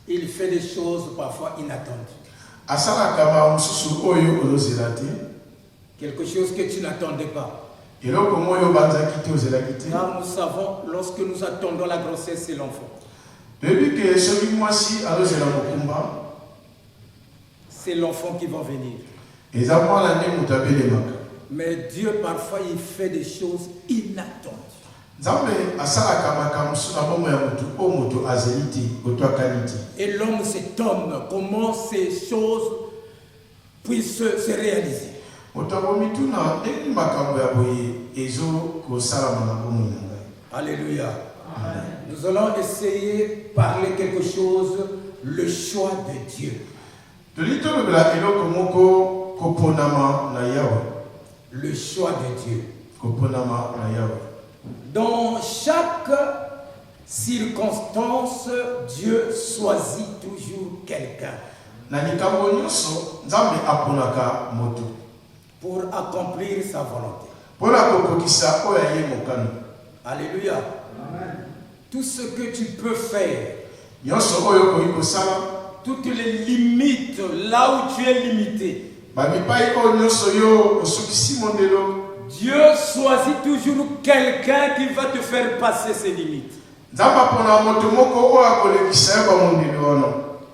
Il fait des choses parfois inattendues. Quelque chose que tu n'attendais pas. Car nous savons, lorsque nous attendons la grossesse, c'est l'enfant. C'est l'enfant qui va venir. Mais Dieu, parfois, il fait des choses inattendues. Et l'homme s'étonne comment ces choses puissent se réaliser. Alléluia. Nous allons essayer de parler quelque chose, le choix de Dieu. Le choix de Dieu. Dans chaque circonstance, Dieu choisit toujours quelqu'un pour accomplir sa volonté. Alléluia. Tout ce que tu peux faire, toutes les limites, là où tu es limité, Dieu choisit toujours quelqu'un qui va te faire passer ses limites.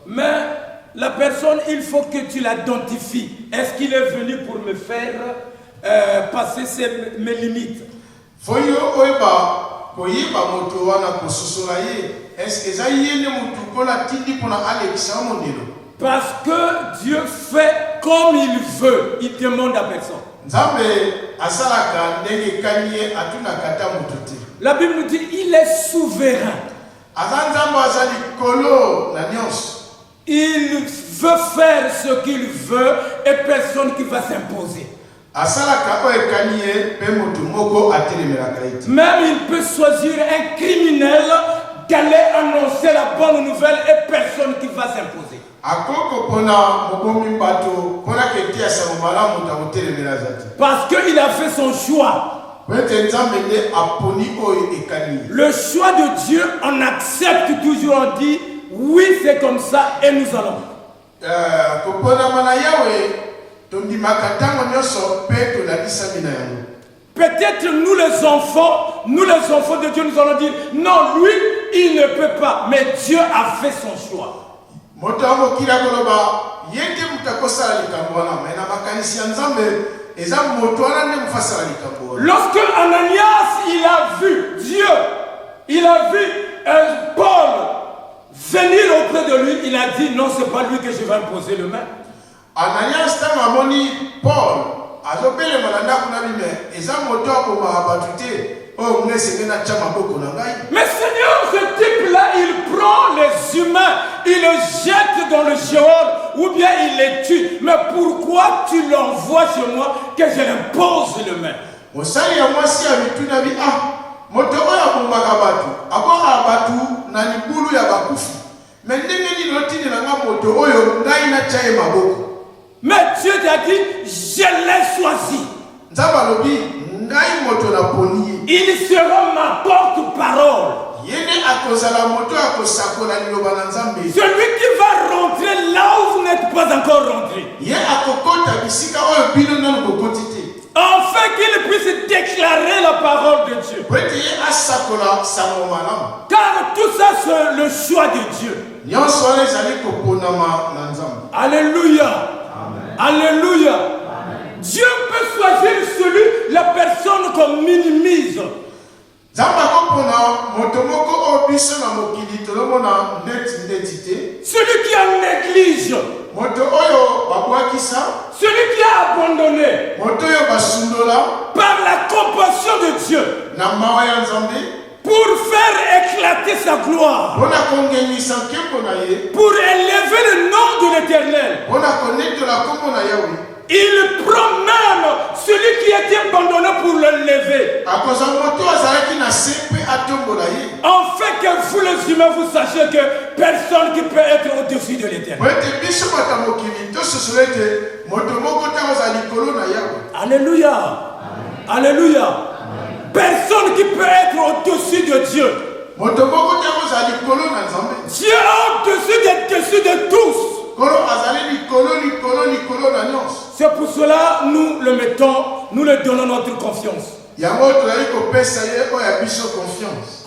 Mais la personne, il faut que tu l'identifies. Est-ce qu'il est venu pour me faire passer mes limites? Parce que Dieu fait comme il veut. Il demande à personne. La Bible nous dit il est souverain. Il veut faire ce qu'il veut et personne qui va s'imposer. Même il peut choisir un criminel d'aller annoncer la bonne nouvelle et personne qui va s'imposer. Parce qu'il a fait son choix. Le choix de Dieu, on accepte toujours, on dit oui, c'est comme ça et nous allons. Peut-être nous les enfants de Dieu, nous allons dire non, lui, il ne peut pas, mais Dieu a fait son choix. Lorsque Ananias il a vu Dieu, il a vu Paul venir auprès de lui, il a dit non, c'est pas lui que je vais imposer le main. Ananias tamamoni Paul mais Seigneur, ce type-là, il prend les humains, il les jette dans le Sheol, ou bien il les tue. Mais pourquoi tu l'envoies chez moi que je l'impose le main? Mais Dieu t'a dit, je l'ai choisi. Il sera ma porte-parole. Celui qui va rentrer là où vous n'êtes pas encore rentré. Afin qu'il puisse déclarer la parole de Dieu. Car tout ça c'est le choix de Dieu. Alléluia. Amen. Alléluia. Amen. Dieu peut choisir la personne qu'on minimise. Celui qui en néglige. Celui qui a abandonné. Par la compassion de Dieu. Pour faire éclater sa gloire. Pour élever le nom de l'Éternel. Il prend même celui qui était abandonné pour le lever. Afin que vous les humains vous sachiez que personne qui peut être au-dessus de l'Éternel. Alléluia. Alléluia. Personne qui peut être au-dessus de Dieu. Dieu est au-dessus de tous. C'est pour cela nous le mettons, nous le donnons notre confiance.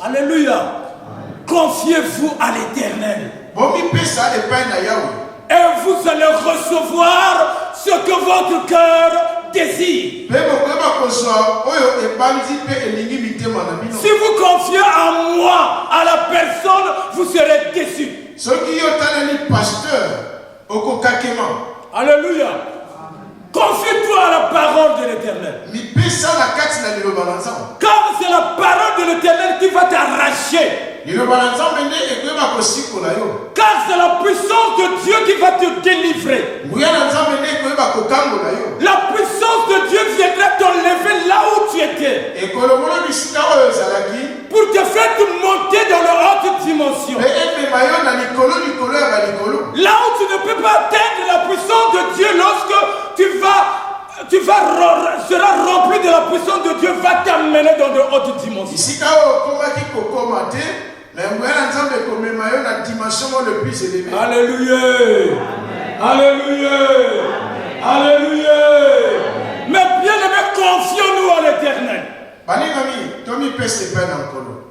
Alléluia. Confiez-vous à l'Éternel. Et vous allez recevoir ce que votre cœur désire. Si vous confiez en moi, à la personne, vous serez déçus. Alléluia. Confie-toi à la parole de l'Éternel. Car c'est la parole de l'Éternel qui va t'arracher. Car c'est la puissance de Dieu qui va te délivrer. La puissance de Dieu viendra t'enlever là où tu étais. Pour te faire te monter dans la haute dimension. Là où tu ne peux pas atteindre la puissance de Dieu lorsque tu seras rempli de la puissance de Dieu, va t'amener dans de hautes dimensions. Alléluia. Alléluia. Alléluia. Mais bien aimé, confions-nous en l'Éternel.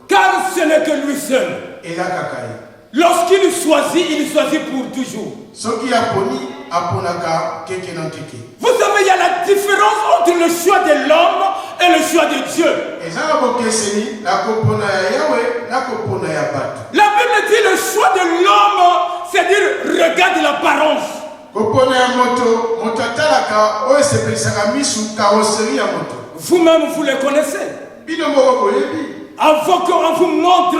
Car ce n'est que lui seul. Lorsqu'il choisit pour toujours. Vous savez, il y a la différence entre le choix de l'homme et le choix de Dieu. La Bible dit le choix de l'homme, c'est-à-dire regarde l'apparence. Vous-même, vous le connaissez. Avant qu'on vous montre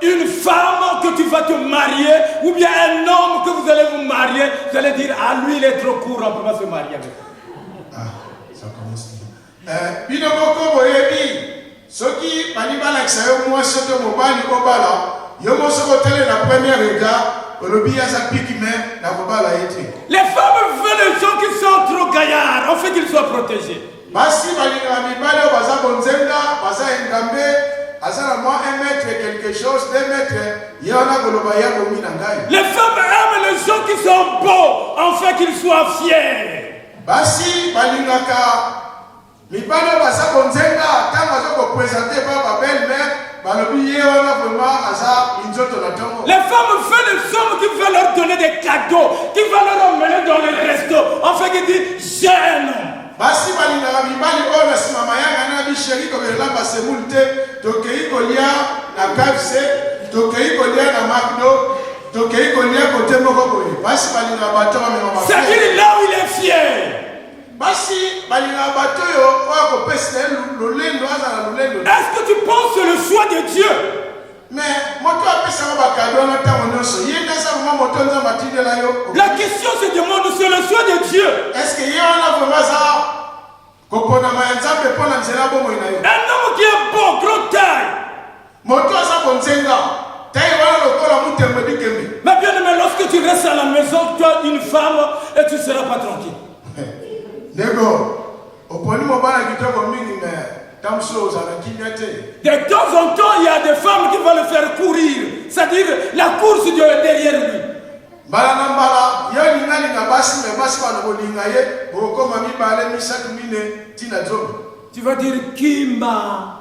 une femme que tu vas te marier, ou bien un homme que vous allez vous marier, vous allez dire, ah lui il est trop court, on ne peut pas se marier avec. Ah, ça commence bien. Les femmes veulent les gens qui sont trop gaillards, en fait qu'ils soient protégés. Quelque chose, 2 mètres, les femmes aiment les gens qui sont beaux, afin qu'ils soient fiers. Les femmes veulent les hommes qui veulent leur donner des cadeaux, qui veulent leur emmener dans les restos, afin qu'ils disent j'aime. Basi balingaka mibali oyo na sima mayanga na bisheri kobelela basemulu te tokei kolia na KFC tokei kolia na McDo tokei kolia kote moko boye basi balingaka bato bamema bato c'est-à-dire là où il est fier. Basi balingaka bato oyo oyo kopesa lolendo azala lolendo. Est-ce que tu penses que le choix de Dieu? Mais moto apesaka bakado na ntango nyonso ye ndasa mama moto nzambe atindela yo. La question se demande sur le choix de Dieu. Est-ce que ye wana vraiment ça koponama ya nzambe mpona nzela bomoi na yo? Un homme qui est beau, grosse taille. Moto aza konzenga taille wana lokola mutembe bikembe. Mais bien aimé, lorsque tu restes à la maison, tu as une femme et tu ne seras pas tranquille. Nego oponi mobala kitoko mingi mais de temps en temps, il y a des femmes qui vont le faire courir. C'est-à-dire la course derrière lui. Tu vas dire qui m'a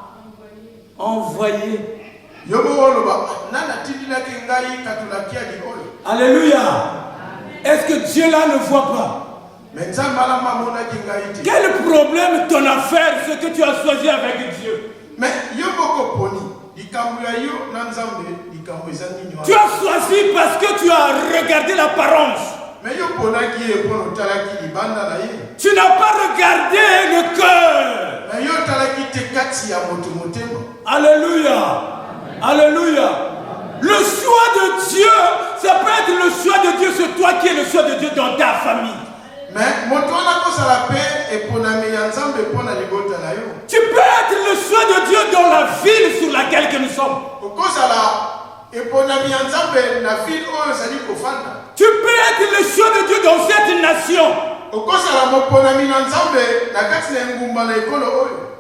envoyé. Alléluia. Est-ce que Dieu là ne voit pas? Quel problème ton affaire, ce que tu as choisi avec Dieu? Mais tu as choisi parce que tu as regardé l'apparence. Tu n'as pas regardé le cœur. Alléluia. Alléluia. Le choix de Dieu, ça peut être le choix de Dieu, c'est toi qui es le choix de Dieu dans ta famille. Mais tu peux être le choix de Dieu dans la ville sur laquelle nous sommes. Tu peux être le choix de Dieu dans cette nation.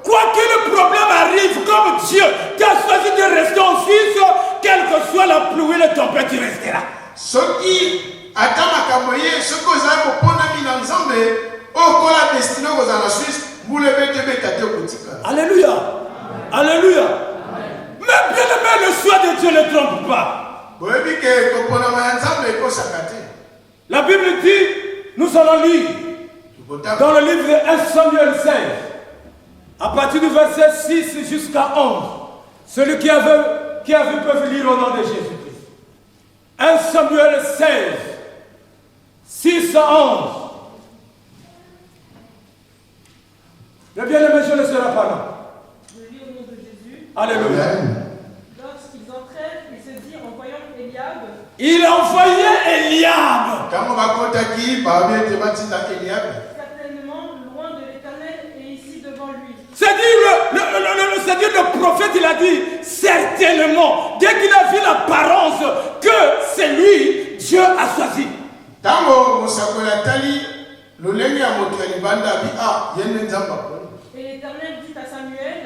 Quoi que le problème arrive, comme Dieu t'a choisi de rester en Suisse, quelle que soit la pluie, le tempête, tu resteras. Soki ata makambo ye soki ozali koponami na Nzambe okola destine okozala na Suisse mbula ebetebeta te okotikala. Alléluia. Alléluia. Mais bien aimé, le choix de Dieu ne trompe pas. boyebi ke koponama ya Nzambe ekosaka te. La Bible dit, nous allons lire dans le livre de 1 Samuel 16, à partir du verset 6 jusqu'à 11. Celui qui a vu peut lire au nom de Jésus-Christ. 1 Samuel 16, 6 à 11. Le bien-aimé, je ne serai pas là. Je lis au nom de Jésus. Alléluia. Lorsqu'ils entrèrent, il se dit en voyant Eliab, Il envoyait Eliab. Ntango bakotaki babi ete batinda Eliabe. certainement loin de l'Éternel et ici devant lui. C'est-à-dire le prophète, il a dit certainement. Dès qu'il a vu l'apparence que c'est lui, Dieu a choisi. Ntango mosakoli atali lolenge ya moto ya libanda abi ye nde Nzambe aponi. Et l'Éternel dit à Samuel,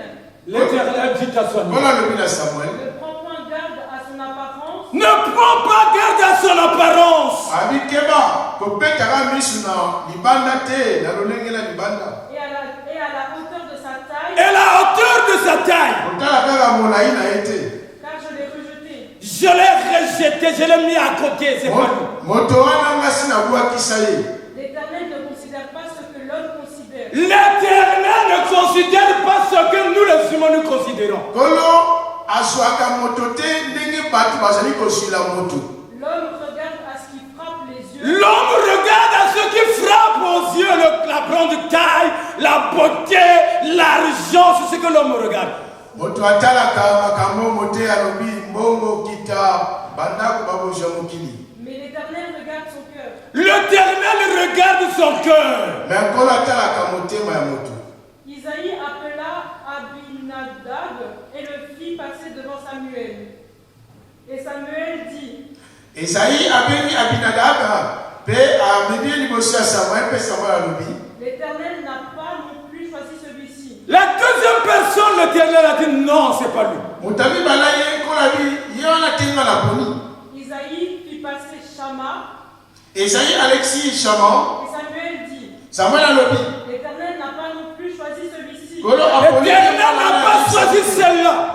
L'Éternel dit à Samuel, Mpona alobi na Samuel ne prends point garde à son apparence ne prends pas garde à son apparence abi keba kopetaka misu na libanda te na lolenge na libanda et à la hauteur de sa taille, et la hauteur de sa taille. kotala kaka molai na ye te. car je l'ai rejeté. Je l'ai rejeté, je l'ai mis à côté, c'est pas lui. Moto wana ngasi nabwakisa ye. L'Éternel ne considère pas ce que l'homme considère. L'Éternel ne considère pas ce que nous les humains nous considérons. Kolo azwaka moto te ndenge bato bazali kosila moto. L'homme regarde à ce qui frappe les yeux. L'homme regarde à ce qui frappe aux yeux, la grande taille, la beauté, l'argent, c'est ce que l'homme regarde. Moto atalaka makambo mote alobi mbongo kita bandako babozwa mokili. Mais l'Éternel regarde son cœur. L'Éternel regarde son cœur. Mais nkolo atalaka motema ya moto. Isaïe appela Abinadab et le fit passer devant Samuel. Et Samuel dit, Esaïe abengi Abinadab pe amemi liboso ya Samuel pe Samuel alobi. l'Éternel n'a pas non plus choisi celui-ci. La deuxième personne, l'Éternel a dit non, c'est pas lui. Motabi bala ye nkolo abi ye wana tenga na poni. Isaïe fit passer Shama Esaïe Alexis Chaman. et Samuel dit, Samuel alobi. l'Éternel n'a pas non plus choisi celui-ci. Kolo aponi. L'Éternel n'a pas choisi celle-là.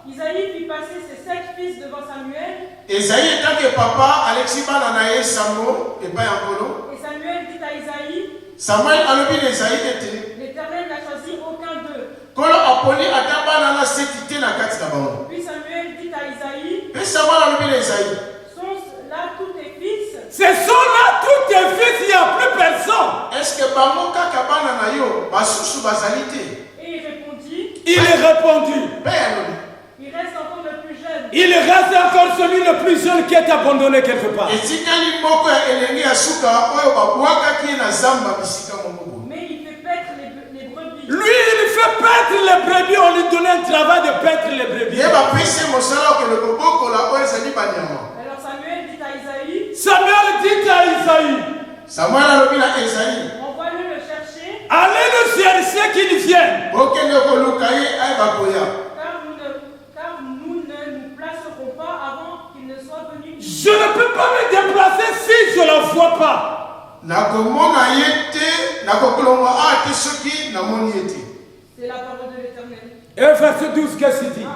Isaïe fit passer ses 7 fils devant Samuel Esaïe etanke papa Alexis bana na ye sango epai ya nkolo. et Samuel dit à Isaïe, Samuel alobi na Esaïe ete l'Éternel n'a choisi aucun d'eux. kolo aponi ata bana na seki te na kati na bango. Puis Samuel dit à Isaïe, Pe Samuel alobi na Esaïe. sont là tous tes fils? Ce sont là tous tes fils, il n'y a plus personne. Est-ce que bango kaka bana na yo basusu bazali te? Et il répondit, Il est répondu. Pe alobi. il reste encore le plus jeune. Il reste encore celui le plus jeune qui est abandonné quelque part. Etikali moko ya elenge ya suka oyo babwakaki ye na zamba bisika moko boye. Mais il fait paître les brebis. Lui, il fait paître les brebis. On lui donnait un travail de paître les brebis. Ye bapesi ye mosala okende kobokola oyo ezali banyama. Alors Samuel dit à Isaïe, Samuel dit à Isaïe, Samuel alobi na Esaïe. envoie-le le chercher, allez le chercher qu'il vienne. Bokende koluka ye ayeba koya. car nous ne nous placerons pas avant qu'il ne soit venu. Je ne peux pas me déplacer si je ne le vois pas. Nakomona ye te nakokolonga a te soki namoni ye te. C'est la parole de l'Éternel. Et verset 12, qu'est-ce qu'il dit?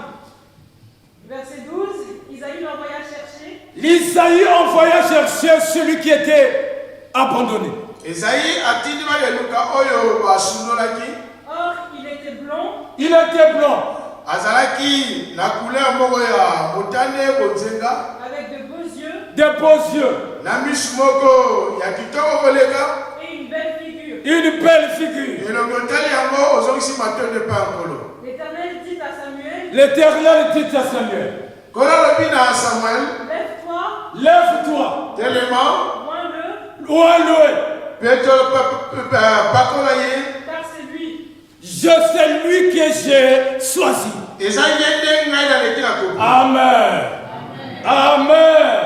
Verset 12, Isaïe l'envoya chercher, L'Isaïe envoya chercher celui qui était abandonné. Esaïe atindi baleluka oyo basundolaki. or il était blond, Il était blanc, azalaki na couleur moko ya motane bonzenga avec de beaux yeux des beaux yeux, na misu moko ya kitoko koleka. et une belle figure. une belle figure. elongi otali yango ozongisi matonde mpe ya nkolo. L'Éternel dit à Samuel, L'Éternel dit à Samuel, Nkolo alobi na Samuel, lève-toi, lève-toi, telema oins-le, loin-le, mpe pakola ye. car c'est lui. c'est lui que j'ai choisi. Eza ye nde ngai naleki na kobo. Amen. Amen.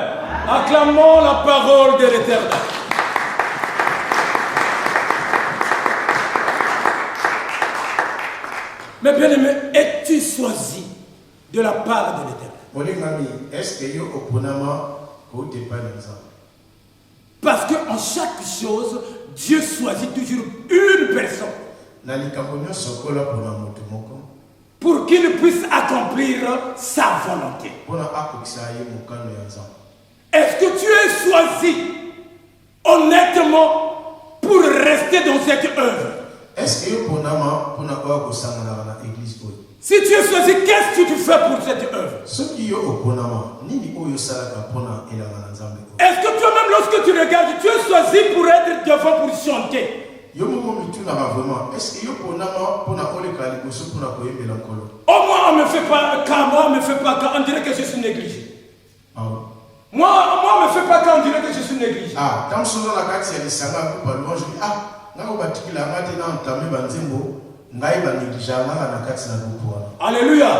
Acclamons la parole de l'Éternel. Mais bien aimé, es-tu choisi de la part de l'Éternel? Est-ce que yo oponama ko te pas exemple? Parce qu'en chaque chose, Dieu choisit toujours une personne pour qu'il puisse accomplir sa volonté. Est-ce que tu es choisi honnêtement pour rester dans cette œuvre? Si tu es choisi, qu'est-ce que tu fais pour cette œuvre? Est-ce que toi-même, lorsque tu regardes, tu es choisi pour être devant pour chanter? Au moins, on ne me fait pas cas, moi, on ne me fait pas cas, on dirait que je suis négligé. Moi, on ne me fait pas cas, on dirait que je suis négligé. Alléluia.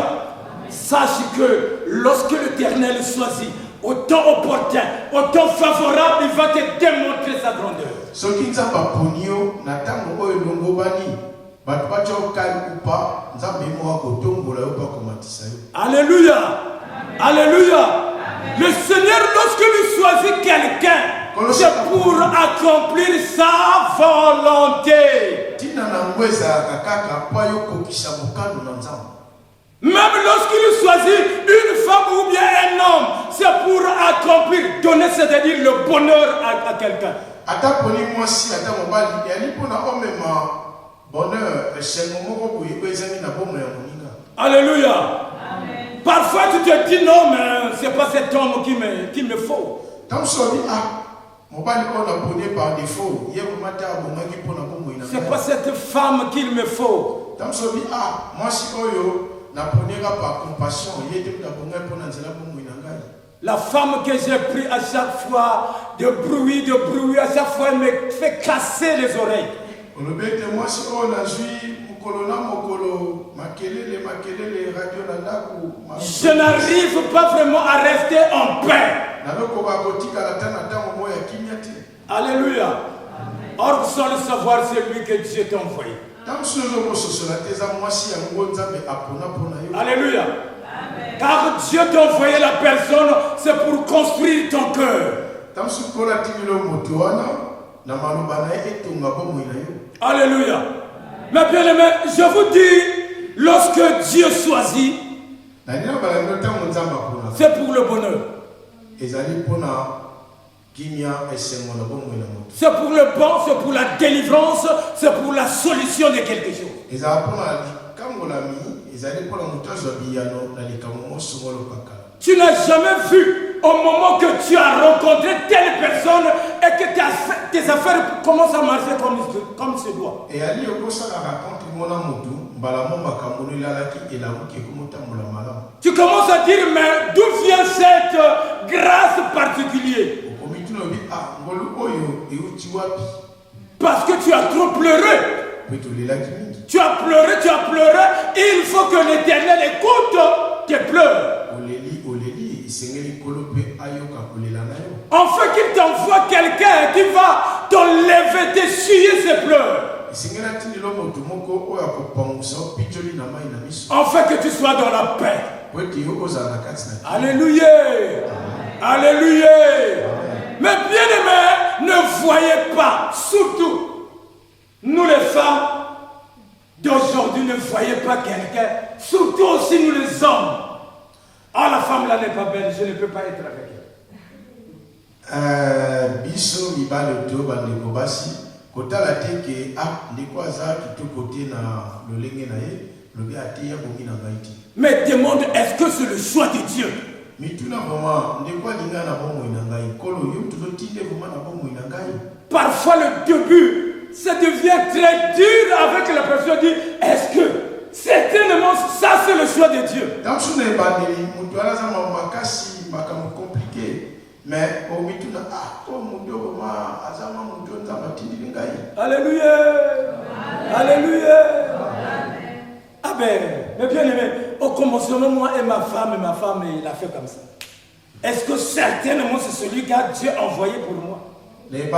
Sache que lorsque l'Éternel choisit, au temps opportun, au temps favorable, il va te démontrer sa grandeur. Alléluia. Alléluia. Le Seigneur, lorsqu'il choisit quelqu'un, c'est pour accomplir sa volonté. Même lorsqu'il choisit une femme ou bien un homme, c'est pour accomplir, donner, c'est-à-dire le bonheur à quelqu'un. Alléluia. Amen. Parfois tu te dis non, mais c'est pas cet homme qui me faut. C'est pas cette femme qu'il me faut. La femme que j'ai pris à chaque fois, de bruit, à chaque fois elle me fait casser les oreilles. Je n'arrive pas vraiment à rester en paix. Alléluia. Or, sans le savoir, c'est lui que Dieu t'a envoyé. Alléluia. Amen. Car Dieu t'a envoyé la personne, c'est pour construire ton cœur. Alléluia. Amen. Mais bien aimé, je vous dis, lorsque Dieu choisit, c'est pour le bonheur. C'est pour le bon, c'est pour la délivrance, c'est pour la solution de quelque chose. Tu n'as jamais vu au moment que tu as rencontré telle personne et que tes affaires commencent à marcher comme se doit. Tu commences à dire, mais d'où vient cette grâce particulière? Parce que tu as trop pleuré. Tu as pleuré, il faut que l'Éternel écoute tes pleurs. Enfin qu'il t'envoie quelqu'un qui va t'enlever, t'essuyer ses pleurs. Enfin que tu sois dans la paix. Alléluia. Alléluia. Mais bien aimé, ne voyez pas, surtout nous les femmes d'aujourd'hui, ne voyez pas quelqu'un, surtout aussi nous les hommes. Ah, la femme là n'est pas belle, je ne peux pas être avec elle. Biso mibale to bandeko basi kotala teke ndeko aza kitoko te na lolenge na ye lobi ate ya bongi na ngaiti. Mais demande, est-ce que c'est le choix de Dieu? Parfois le début, ça devient très dur avec la personne dit, est-ce que certainement ça c'est le choix de Dieu? Alléluia. Alléluia. Ah ben, mais bien aimé, au commencement, moi et ma femme, il a fait comme ça. Est-ce que certainement c'est celui que Dieu a envoyé pour moi? Mais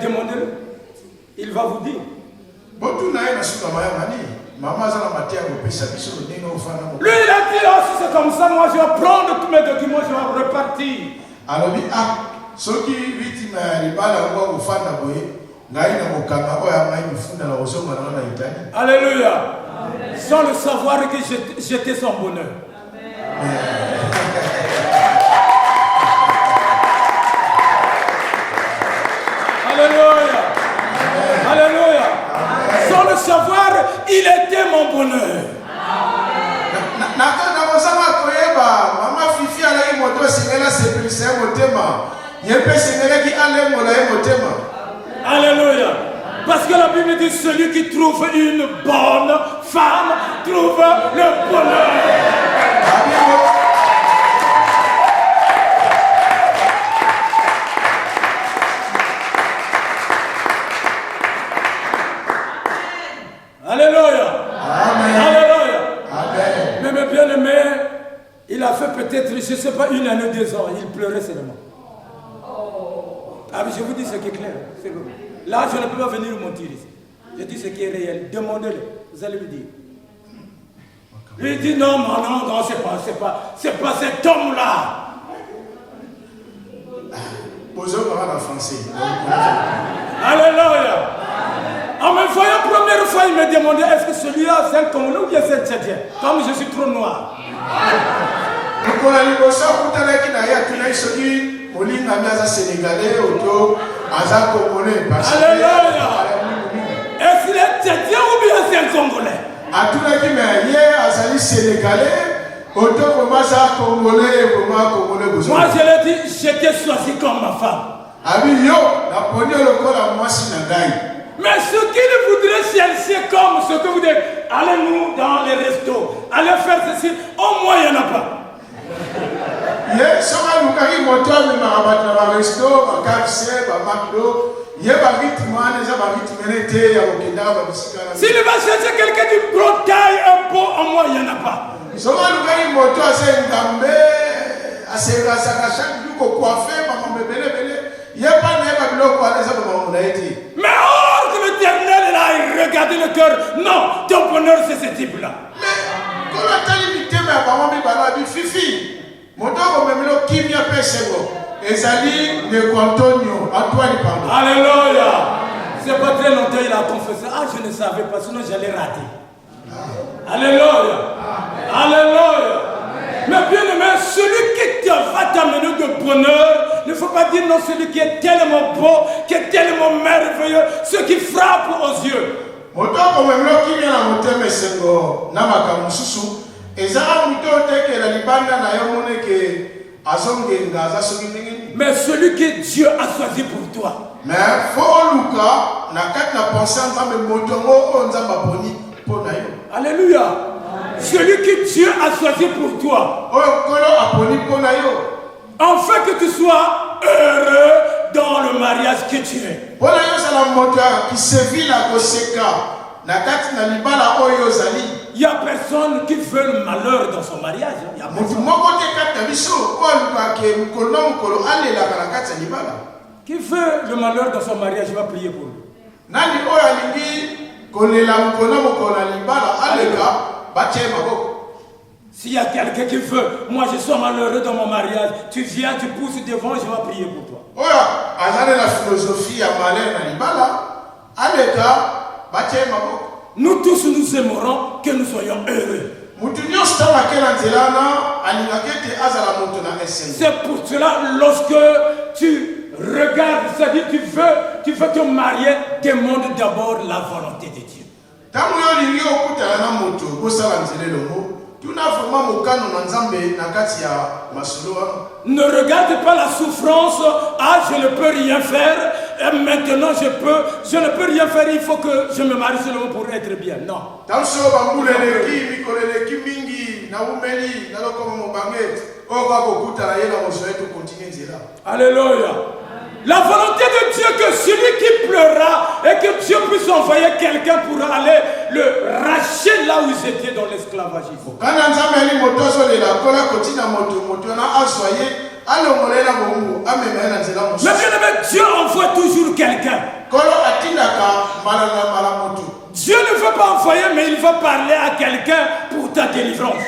demandez-le. Il va vous dire. Lui, il a dit, oh, si c'est comme ça, moi je vais prendre tous mes documents, je vais repartir. Alors, alléluia. Sans le savoir que j'étais son bonheur. Alléluia. Alléluia. Sans le savoir, il était mon bonheur. Alléluia. Parce que la Bible dit celui qui trouve une bonne femme trouve le bonheur. Alléluia. Amen. Alléluia. Amen. Mais mes bien-aimés, il a fait peut-être, je ne sais pas, 1 année, 2 ans, il pleurait seulement. Ah, mais je vous dis ce qui est clair. C'est bon. Là, je ne peux pas venir mentir ici. Je dis ce qui est réel. Demandez-le. Vous allez lui dire. Lui dit non, c'est pas cet homme-là. Posez-vous en français. Alléluia. En me voyant première fois, il me demandait est-ce que celui-là c'est un Congolais ou bien c'est un Tchadien? Comme je suis trop noir. Alléluia. Est-ce qu'il est Tchadien ou bien c'est un Congolais? Moi je l'ai dit, j'étais choisi comme ma femme. Mais ce qu'il voudrait chercher comme ce que vous dites, allez-nous dans les restos, allez faire ceci, au moins il n'y en a pas. S'il va chercher quelqu'un du brocaille un peu, au moins il n'y en a pas. Mais or que l'Éternel là, il regarde le cœur. Non, ton bonheur c'est ce type-là. Alléluia. C'est pas très longtemps il a confessé. Ah, je ne savais pas, sinon j'allais rater. Alléluia. Alléluia. Mais bien aimé, celui qui va t'amener de bonheur, il ne faut pas dire non, celui qui est tellement beau, qui est tellement merveilleux, ce qui frappe aux yeux. Mais celui que Dieu a choisi pour toi. Alléluia. Celui que Dieu a choisi pour toi. Afin que tu sois heureux dans le mariage que tu es. Il n'y a personne qui veut le malheur dans son mariage. Qui veut le malheur dans son mariage, il va prier pour lui. S'il y a quelqu'un qui veut, moi je suis malheureux dans mon mariage, tu viens, tu pousses devant, je vais prier pour toi. Nous tous nous aimerons que nous soyons heureux. C'est pour cela, lorsque tu regardes, c'est-à-dire tu veux te marier, demande d'abord la volonté de Dieu. Ne regarde pas la souffrance. Ah, je ne peux rien faire. Et maintenant, je ne peux rien faire. Il faut que je me marie seulement pour être bien. Non. Alléluia. La volonté de Dieu que celui qui pleura et que Dieu puisse envoyer quelqu'un pour aller le racher là où ils étaient dans l'esclavagisme. Mais bien aimé, Dieu envoie toujours quelqu'un. Dieu ne veut pas envoyer, mais il va parler à quelqu'un pour ta délivrance.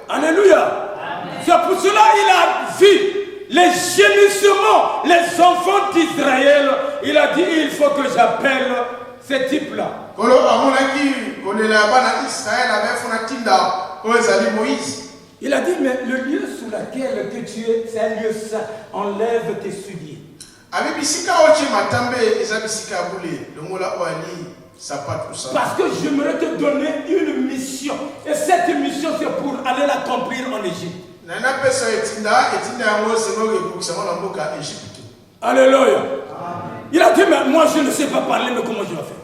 Alléluia. C'est pour cela qu'il a vu les gémissements, les enfants d'Israël. Il a dit, il faut que j'appelle ces types-là. Il a dit, mais le lieu sur lequel que tu es, c'est un lieu saint. Enlève tes souliers. Parce que j'aimerais te donner une mission. Et cette mission, c'est pour aller l'accomplir en Égypte. Alléluia. Il a dit, mais moi je ne sais pas parler, mais comment je vais faire?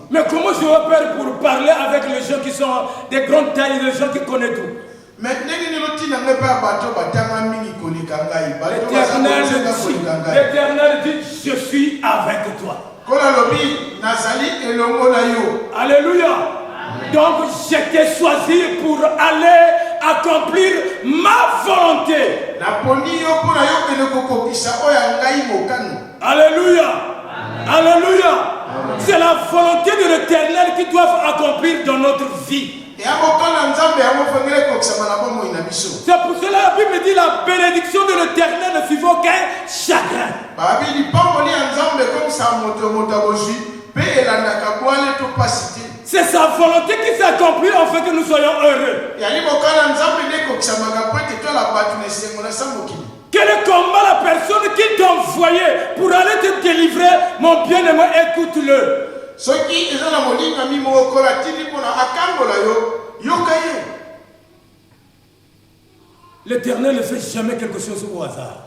Mais comment je vais faire pour parler avec les gens qui sont des grandes tailles, les gens qui connaissent tout? L'Éternel dit, je suis avec toi. Alléluia. Donc j'étais choisi pour aller accomplir ma volonté. Alléluia. Alléluia. C'est la volonté de l'Éternel qui doit accomplir dans notre vie. C'est pour cela la Bible dit la bénédiction de l'Éternel ne suffit aucun chagrin. C'est sa volonté qui s'accomplit afin que nous soyons heureux. Quel est combat la personne qui t'a envoyé pour aller te délivrer, mon bien-aimé, écoute-le. L'Éternel ne fait jamais quelque chose au hasard.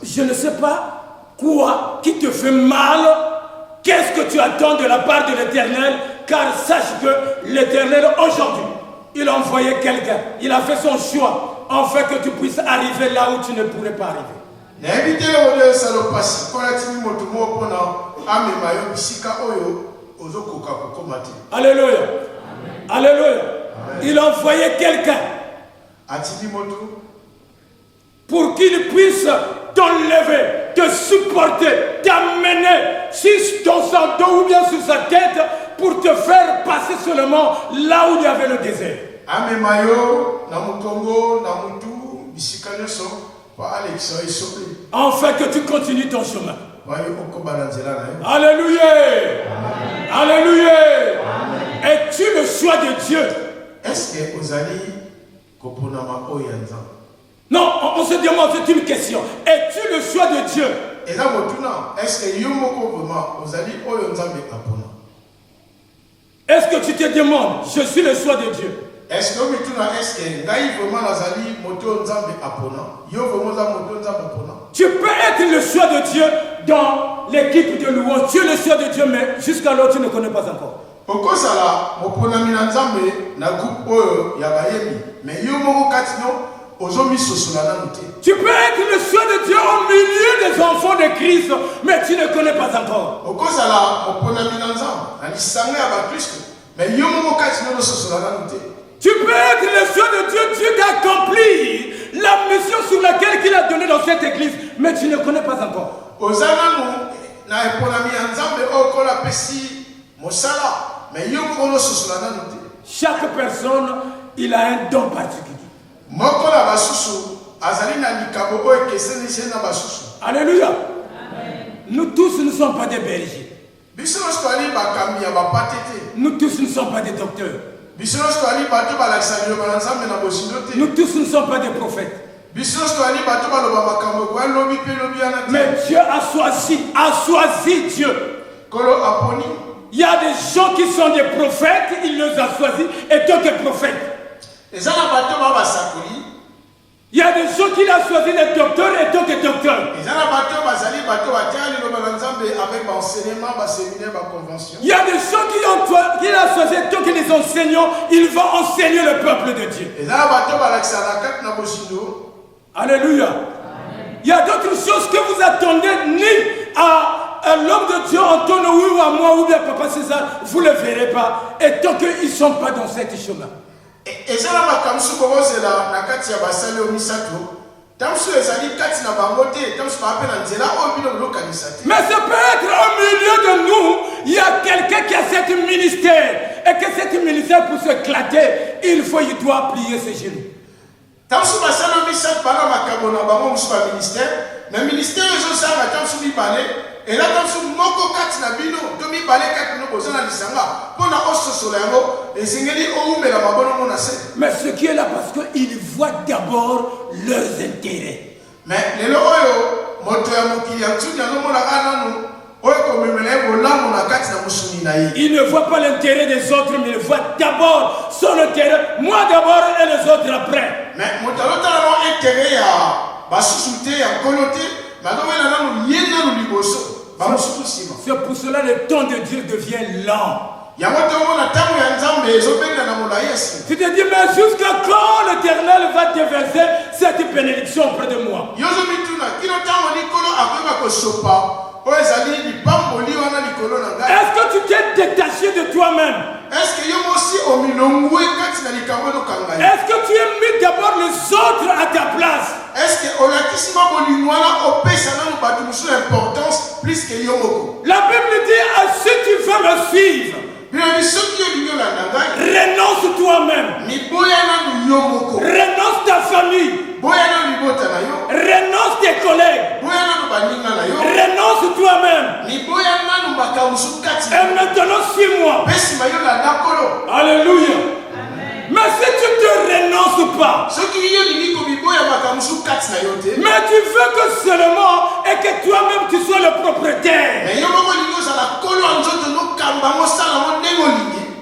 Je ne sais pas quoi qui te fait mal, qu'est-ce que tu attends de la part de l'Éternel, car sache que l'Éternel aujourd'hui, il a envoyé quelqu'un, il a fait son choix, afin que tu puisses arriver là où tu ne pourrais pas arriver. Alléluia. Alléluia. Il a envoyé quelqu'un pour qu'il puisse t'enlever, te supporter, t'amener sur son dos ou bien sur sa tête pour te faire passer seulement là où il y avait le désert. Enfin que tu continues ton chemin. Alléluia. Alléluia. Es-tu le choix de Dieu? Non, on se demande, c'est une question. Es-tu le choix de Dieu? Est-ce que tu te demandes, je suis le choix de Dieu? Tu peux être le choix de Dieu dans l'équipe de louange. Tu es le choix de Dieu, mais jusqu'alors tu ne connais pas encore. Tu peux être le choix de Dieu au milieu des enfants de Christ, mais tu ne connais pas encore. Tu peux être le choix de Dieu, Dieu d'accomplir la mission sur laquelle il a donné dans cette église, mais tu ne connais pas encore. Chaque personne, il a un don particulier. Alléluia. Nous tous ne sommes pas des bergers. Nous tous ne sommes pas des docteurs. Nous tous ne sommes pas des prophètes. Mais Dieu a choisi Dieu. Il y a des gens qui sont des prophètes, il les a choisis et tant que prophètes. Il y a des gens qui l'ont choisi des docteurs et tant que docteurs. Il y a des gens qui l'ont choisi tant que les enseignants, ils vont enseigner le peuple de Dieu. Alléluia. Il y a d'autres choses que vous attendez ni à l'homme de Dieu entende oui ou à moi ou bien Papa César, vous ne le verrez pas. Et tant qu'ils ne sont pas dans cet chemin. Et ça, la kati ya basali o misato. Tamsu ezali kati na bangote, tamsu pa appel nzela o bino lokanisate. Mais ça peut être au milieu de nous, il y a quelqu'un qui a cet ministère. Et que cet ministère pour s'éclater, il doit plier ses genoux. Tamsu basali o misato bana makabo na bango musu ba ministère, mais ministère ezo sanga tamsu mi balé. Et là, quand vous moko kati na bino, domi balé kati no bozana lisanga, pona osso solango, et singeli o umela mabono mona se. Mais ce qui est là parce qu'ils voient d'abord leurs intérêts. Mais les oyo moto ya mokili ya tsunya no mona kana no, oyo ko memele bolango na kati na musuni na yi. Il ne voit pas l'intérêt des autres, mais il voit d'abord son intérêt, moi d'abord et les autres après. Mais moto lota no intérêt ya basusute ya kolote, madame na no yena no liboso. C'est pour cela que le temps de Dieu devient lent. Tu te dis, mais jusqu'à quand l'Éternel va déverser cette bénédiction auprès de moi? Est-ce que tu t'es détaché de toi-même? Est-ce que tu as mis d'abord les autres à ta place? La Bible dit, si tu veux me suivre, renonce toi-même, renonce ta famille, renonce tes collègues, renonce toi-même. Et maintenant suis-moi. Alléluia. Mais si tu ne te renonces pas, mais tu veux que seulement et que toi-même tu sois le propriétaire,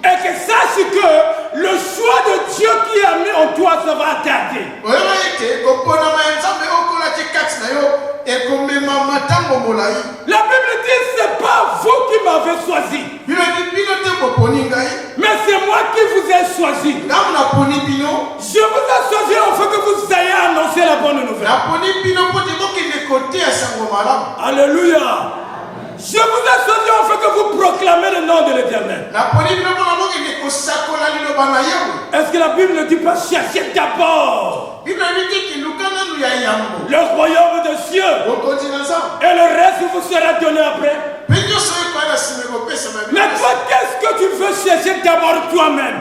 et que sache que le choix de Dieu qui a mis en toi, ça va tarder. La Bible dit, c'est pas vous qui m'avez choisi, mais c'est moi qui vous ai choisi. Je vous ai choisi afin que vous ayez annoncé la bonne nouvelle. Alléluia. Je vous ai choisi afin que vous proclamez le nom de l'Éternel. Est-ce que la Bible ne dit pas chercher d'abord le royaume de Dieu et le reste vous sera donné après? Mais toi, qu'est-ce que tu veux chercher d'abord toi-même?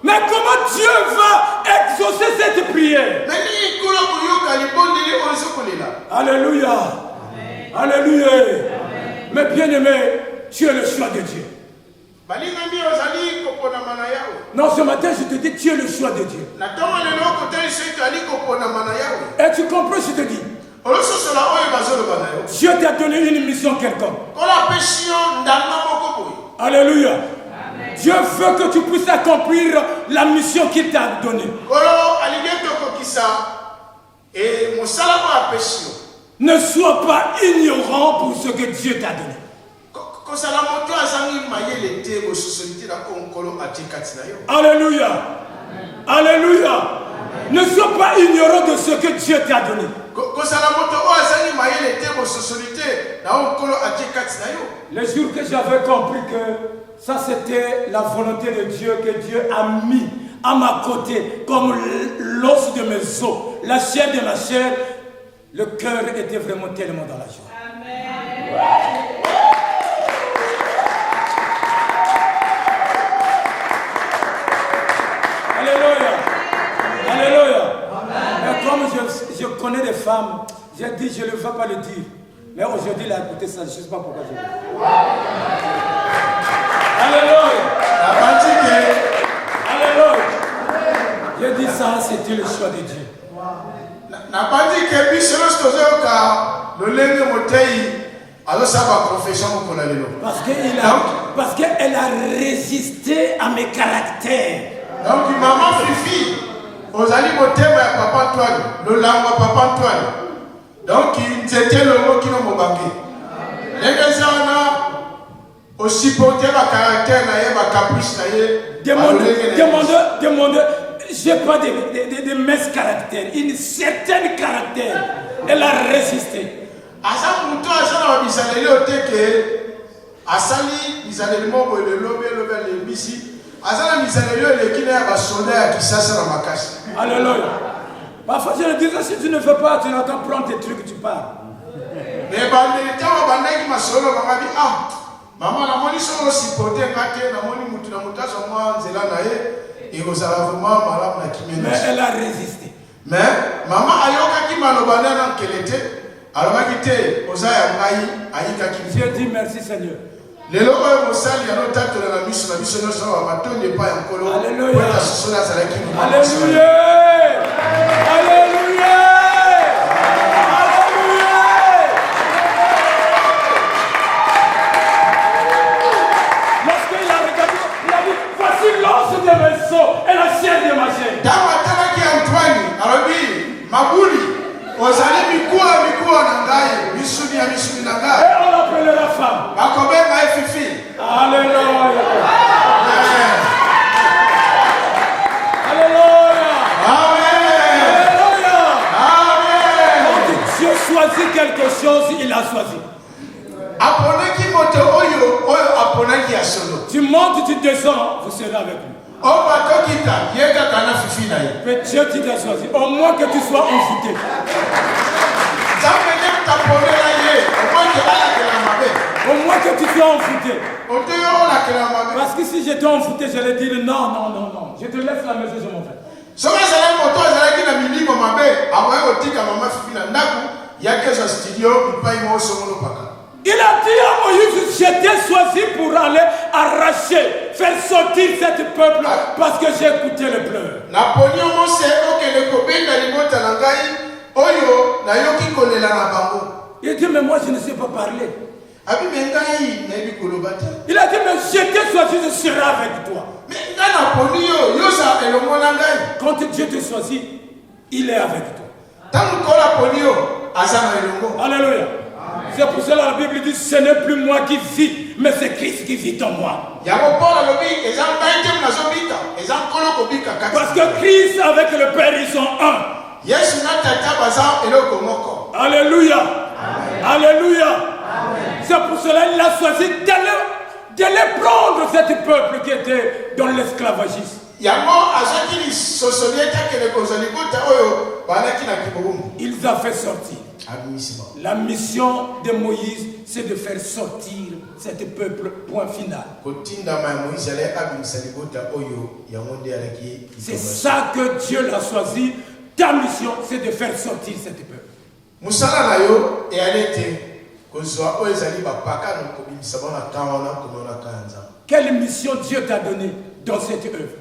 Mais comment Dieu va exaucer cette prière? Alléluia. Alléluia. Mais bien aimé, tu es le choix de Dieu. Non, ce matin, je te dis, tu es le choix de Dieu. Et tu comprends, je te dis, Dieu t'a donné une mission quelconque. Alléluia. Dieu veut que tu puisses accomplir la mission qu'il t'a donnée. Ne sois pas ignorant pour ce que Dieu t'a donné. Alléluia. Alléluia. Ne sois pas ignorant de ce que Dieu t'a donné. Le jour que j'avais compris que ça c'était la volonté de Dieu, que Dieu a mis à ma côté comme l'os de mes os, la chair de ma chair, le cœur était vraiment tellement dans la joie. Amen. Alléluia. Alléluia. Et comme je connais des femmes, j'ai dit je ne vais pas le dire. Mais aujourd'hui, il a écouté ça, je ne sais pas pourquoi je le dis. Alléluia. Alléluia. J'ai dit ça, c'était le choix de Dieu. Parce qu'elle a résisté à mes caractères. Donc, maman Fifi, aux amis motema ya Papa Antoine, le langue Papa Antoine. Donc, c'était le mot qui nous banqué. Les gens aussi porté ma caractère, ma caprice, demande, j'ai pas de mince caractère, une certaine caractère. Elle a résisté. Asa muto asana bisaleli oteke asali bisaleli moko le lobe le bisi asana bisaleli le kina ya basoda ya kisasa na makasi. Alléluia. Parfois je le disais, si tu ne fais pas, tu n'entends prendre tes trucs, tu pars. Mais bande tawa bandaki masolo bangabi maman la moni solo sipote ngate na moni mutu na mutaso mwa nzela na ye ikozala vraiment malamu na kimene. Mais elle a résisté. Mais maman ayoka ki maloba na kelete. Alors, Dieu dit merci Seigneur. Alléluia. Alléluia. Alléluia. Lorsqu'il a regardé, il a dit, voici l'os de mes os et la chair de ma chair. Et on l'appelait la femme. Alléluia. Alléluia. Alléluia. Quand Dieu choisit quelque chose, il a choisi. Tu montes, tu descends, vous serez avec lui. Mais Dieu t'a choisi. Au moins que tu sois envoûté. Au moins que tu sois envoûté. Parce que si j'étais envoûté, j'allais dire non, non, non, non. Je te laisse la maison, je m'en vais. Il a dit à Moïse, j'étais choisi pour aller arracher, faire sortir cette peuple parce que j'ai écouté les pleurs. Il a dit, mais moi je ne sais pas parler. Il a dit, mais j'étais choisi, je serai avec toi. Quand Dieu te choisit, il est avec toi. Alléluia. C'est pour cela que la Bible dit, ce n'est plus moi qui vis, mais c'est Christ qui vit en moi. Parce que Christ avec le Père, ils sont un. Alléluia. Alléluia. C'est pour cela qu'il a choisi d'aller prendre cet peuple qui était dans l'esclavagisme. Ils ont fait sortir. La mission de Moïse, c'est de faire sortir cet peuple, point final. C'est ça que Dieu l'a choisi. Ta mission, c'est de faire sortir cet peuple. Quelle mission Dieu t'a donnée dans cette œuvre?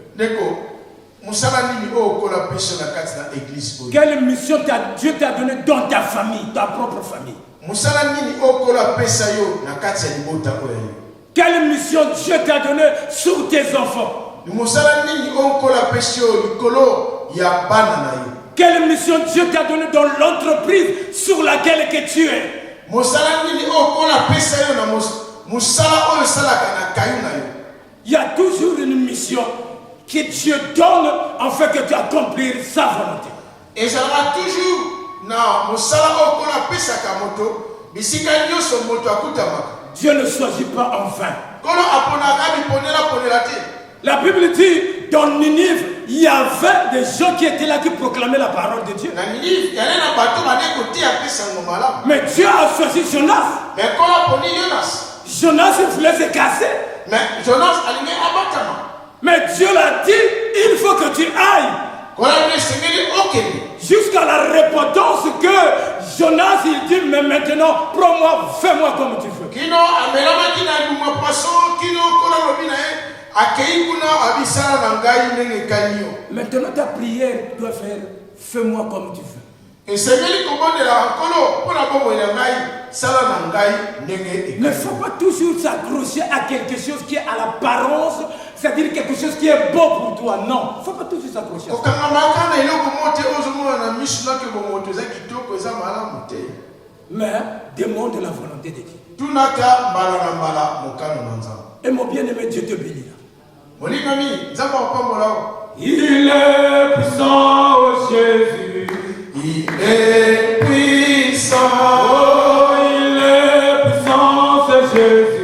Quelle mission Dieu t'a donnée dans ta famille, ta propre famille? Quelle mission Dieu t'a donnée sur tes enfants? Quelle mission Dieu t'a donnée dans l'entreprise sur laquelle que tu es? Il y a toujours une mission que Dieu donne afin que tu accomplisses sa volonté. Et ça va toujours na Dieu ne choisit pas en vain. La Bible dit, dans Ninive, il y avait des gens qui étaient là qui proclamaient la parole de Dieu. Mais Dieu a choisi Jonas. Jonas voulait se casser. Mais Dieu l'a dit, il faut que tu ailles. Jusqu'à la repentance que Jonas il dit, mais maintenant, prends-moi, fais-moi comme tu veux. Maintenant ta prière doit faire, fais-moi comme tu veux. Et c'est ne faut pas toujours s'accrocher à quelque chose qui est à l'apparence, c'est-à-dire quelque chose qui est beau pour toi. Non, il ne faut pas toujours s'accrocher à ça. Mais demande la volonté de Dieu. Et mon bien-aimé, Dieu te bénira. Il est puissant, Jésus. Il est puissant. Jésus.